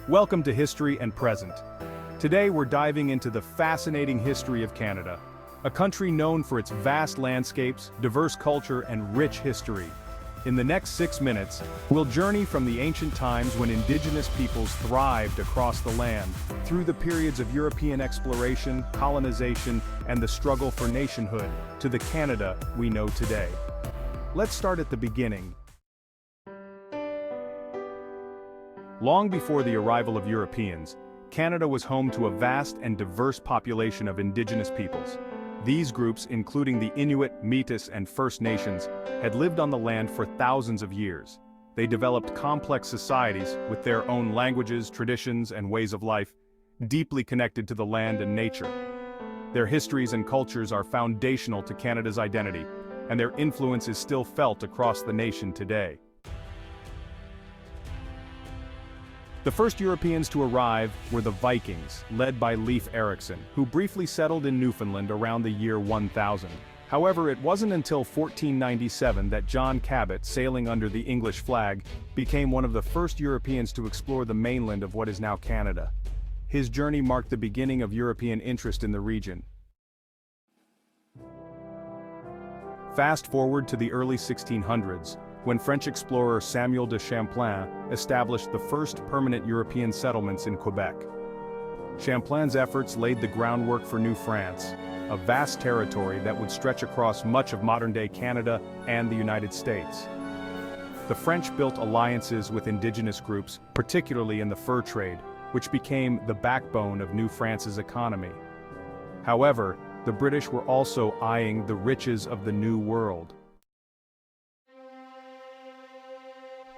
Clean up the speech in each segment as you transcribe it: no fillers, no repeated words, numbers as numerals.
Welcome to History and Present. Today we're diving into the fascinating history of Canada, a country known for its vast landscapes, diverse culture, and rich history. In the next 6 minutes, we'll journey from the ancient times when Indigenous peoples thrived across the land, through the periods of European exploration, colonization, and the struggle for nationhood, to the Canada we know today. Let's start at the beginning. Long before the arrival of Europeans, Canada was home to a vast and diverse population of Indigenous peoples. These groups, including the Inuit, Métis, and First Nations, had lived on the land for thousands of years. They developed complex societies with their own languages, traditions, and ways of life, deeply connected to the land and nature. Their histories and cultures are foundational to Canada's identity, and their influence is still felt across the nation today. The first Europeans to arrive were the Vikings, led by Leif Erikson, who briefly settled in Newfoundland around the year 1000. However, it wasn't until 1497 that John Cabot, sailing under the English flag, became one of the first Europeans to explore the mainland of what is now Canada. His journey marked the beginning of European interest in the region. Fast forward to the early 1600s, when French explorer Samuel de Champlain established the first permanent European settlements in Quebec. Champlain's efforts laid the groundwork for New France, a vast territory that would stretch across much of modern-day Canada and the United States. The French built alliances with indigenous groups, particularly in the fur trade, which became the backbone of New France's economy. However, the British were also eyeing the riches of the New World.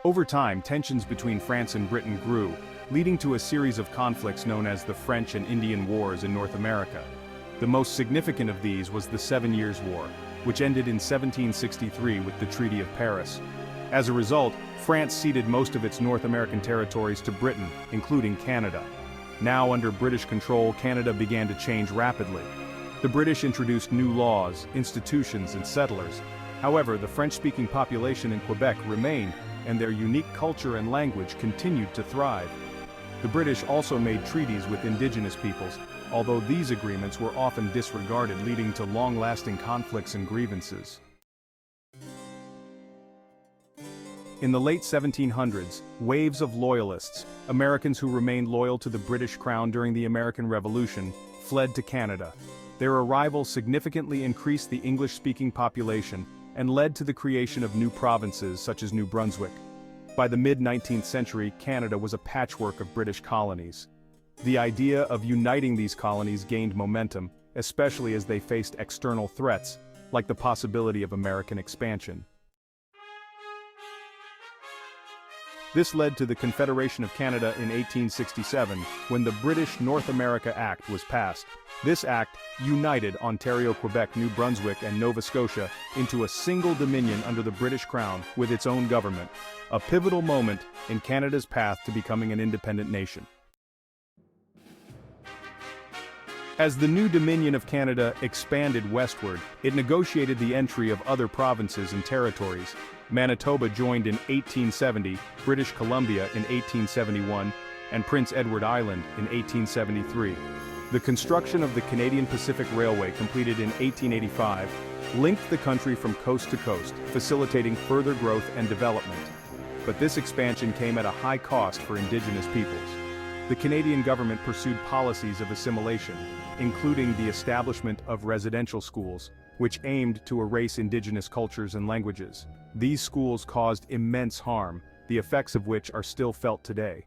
Over time, tensions between France and Britain grew, leading to a series of conflicts known as the French and Indian Wars in North America. The most significant of these was the 7 Years' War, which ended in 1763 with the Treaty of Paris. As a result, France ceded most of its North American territories to Britain, including Canada. Now under British control, Canada began to change rapidly. The British introduced new laws, institutions, and settlers. However, the French-speaking population in Quebec remained, and their unique culture and language continued to thrive. The British also made treaties with Indigenous peoples, although these agreements were often disregarded, leading to long-lasting conflicts and grievances. In the late 1700s, waves of Loyalists, Americans who remained loyal to the British Crown during the American Revolution, fled to Canada. Their arrival significantly increased the English-speaking population and led to the creation of new provinces such as New Brunswick. By the mid-19th century, Canada was a patchwork of British colonies. The idea of uniting these colonies gained momentum, especially as they faced external threats, like the possibility of American expansion. This led to the Confederation of Canada in 1867, when the British North America Act was passed. This act united Ontario, Quebec, New Brunswick, and Nova Scotia into a single dominion under the British Crown with its own government, a pivotal moment in Canada's path to becoming an independent nation. As the new Dominion of Canada expanded westward, it negotiated the entry of other provinces and territories. Manitoba joined in 1870, British Columbia in 1871, and Prince Edward Island in 1873. The construction of the Canadian Pacific Railway, completed in 1885, linked the country from coast to coast, facilitating further growth and development. But this expansion came at a high cost for Indigenous peoples. The Canadian government pursued policies of assimilation, including the establishment of residential schools, which aimed to erase Indigenous cultures and languages. These schools caused immense harm, the effects of which are still felt today.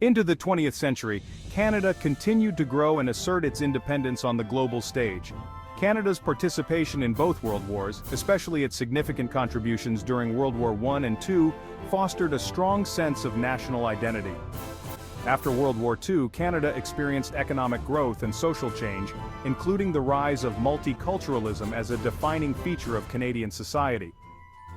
Into the 20th century, Canada continued to grow and assert its independence on the global stage. Canada's participation in both World Wars, especially its significant contributions during World War I and II, fostered a strong sense of national identity. After World War II, Canada experienced economic growth and social change, including the rise of multiculturalism as a defining feature of Canadian society.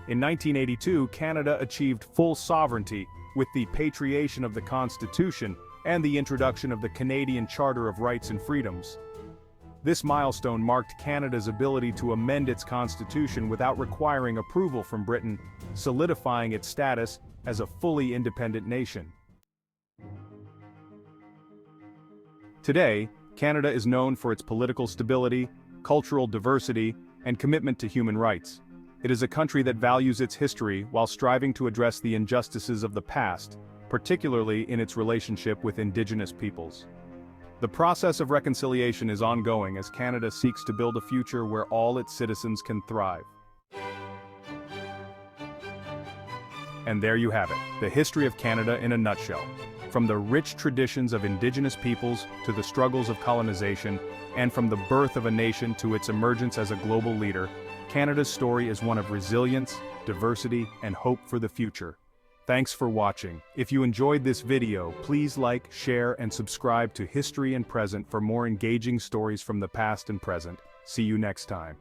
In 1982, Canada achieved full sovereignty with the patriation of the Constitution and the introduction of the Canadian Charter of Rights and Freedoms. This milestone marked Canada's ability to amend its constitution without requiring approval from Britain, solidifying its status as a fully independent nation. Today, Canada is known for its political stability, cultural diversity, and commitment to human rights. It is a country that values its history while striving to address the injustices of the past, particularly in its relationship with Indigenous peoples. The process of reconciliation is ongoing as Canada seeks to build a future where all its citizens can thrive. And there you have it, the history of Canada in a nutshell. From the rich traditions of Indigenous peoples to the struggles of colonization, and from the birth of a nation to its emergence as a global leader, Canada's story is one of resilience, diversity, and hope for the future. Thanks for watching. If you enjoyed this video, please like, share, and subscribe to History and Present for more engaging stories from the past and present. See you next time.